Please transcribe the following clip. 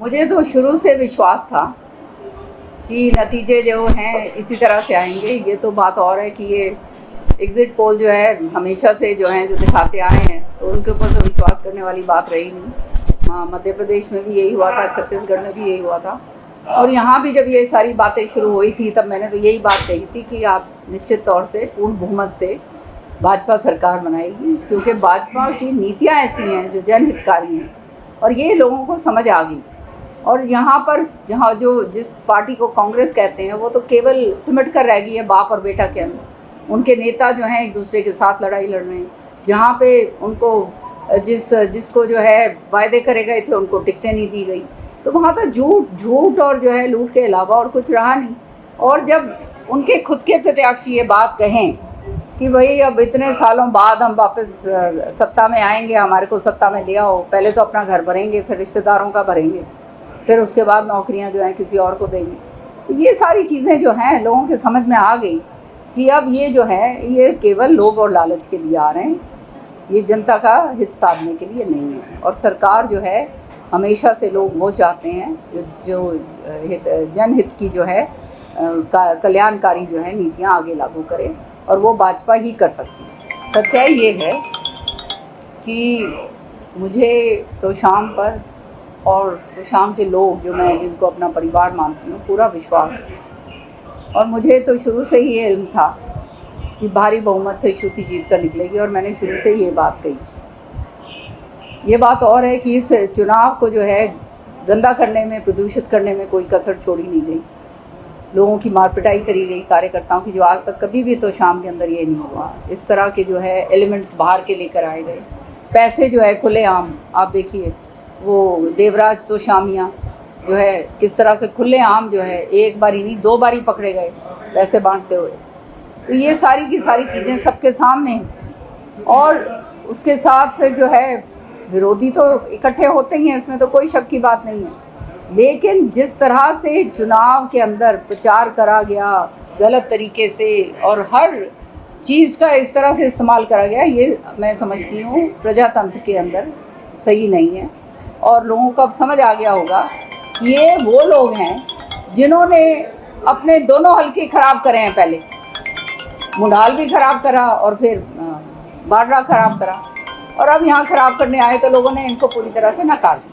मुझे तो शुरू से विश्वास था कि नतीजे जो हैं इसी तरह से आएंगे। ये तो बात और है कि ये एग्ज़िट पोल जो है हमेशा से जो हैं जो दिखाते आए हैं, तो उनके ऊपर तो विश्वास करने वाली बात रही नहीं। हाँ, मध्य प्रदेश में भी यही हुआ था, छत्तीसगढ़ में भी यही हुआ था, और यहाँ भी जब ये सारी बातें शुरू हुई थी तब मैंने तो यही बात कही थी कि आप निश्चित तौर से पूर्ण बहुमत से भाजपा सरकार बनाएगी, क्योंकि भाजपा की नीतियाँ ऐसी हैं जो जनहितकारी हैं और ये लोगों को समझ आ गई। और यहाँ पर जहाँ जो जिस पार्टी को कांग्रेस कहते हैं वो तो केवल सिमट कर रह गई है बाप और बेटा के अंदर। उनके नेता जो हैं एक दूसरे के साथ लड़ाई लड़ रहे हैं, जहाँ पे उनको जिसको जो है वायदे करे गए थे उनको टिकटें नहीं दी गई, तो वहाँ तो झूठ और जो है लूट के अलावा और कुछ रहा नहीं। और जब उनके खुद के प्रत्याशी ये बात कहें कि भाई अब इतने सालों बाद हम वापस सत्ता में आएंगे, हमारे को सत्ता में ले आओ, पहले तो अपना घर भरेंगे, फिर रिश्तेदारों का भरेंगे, फिर उसके बाद नौकरियां जो हैं किसी और को देंगे, तो ये सारी चीज़ें जो हैं लोगों के समझ में आ गई कि अब ये जो है ये केवल लोभ और लालच के लिए आ रहे हैं, ये जनता का हित साधने के लिए नहीं है। और सरकार जो है हमेशा से लोग वो चाहते हैं जो जनहित की जो है कल्याणकारी जो है नीतियाँ आगे लागू करे, और वो भाजपा ही कर सकती है। सच्चाई ये है कि मुझे तो शाम पर और सुशाम के लोग जो मैं जिनको अपना परिवार मानती हूँ पूरा विश्वास है, और मुझे तो शुरू से ही ये इल्म था कि भारी बहुमत से श्रुति जीत कर निकलेगी, और मैंने शुरू से ही ये बात कही। ये बात और है कि इस चुनाव को जो है गंदा करने में, प्रदूषित करने में कोई कसर छोड़ी नहीं गई। लोगों की मार पिटाई करी गई, कार्यकर्ताओं की, जो आज तक कभी भी तो शाम के अंदर ये नहीं हुआ। इस तरह के जो है एलिमेंट्स बाहर के लेकर आए गए, पैसे जो है खुलेआम, आप देखिए वो देवराज तो शामियाँ जो है किस तरह से खुलेआम जो है एक बारी नहीं 2 बारी पकड़े गए पैसे बांटते हुए। तो ये सारी की सारी चीज़ें सबके सामने हैं, और उसके साथ फिर जो है विरोधी तो इकट्ठे होते ही हैं, इसमें तो कोई शक की बात नहीं है। लेकिन जिस तरह से चुनाव के अंदर प्रचार करा गया गलत तरीके से, और हर चीज़ का इस तरह से इस्तेमाल करा गया, ये मैं समझती हूँ प्रजातंत्र के अंदर सही नहीं है। और लोगों को अब समझ आ गया होगा कि ये वो लोग हैं जिन्होंने अपने दोनों हलके ख़राब करे हैं, पहले मुंडाल भी ख़राब करा और फिर बाडरा ख़राब करा, और अब यहाँ ख़राब करने आए तो लोगों ने इनको पूरी तरह से नकार दिया।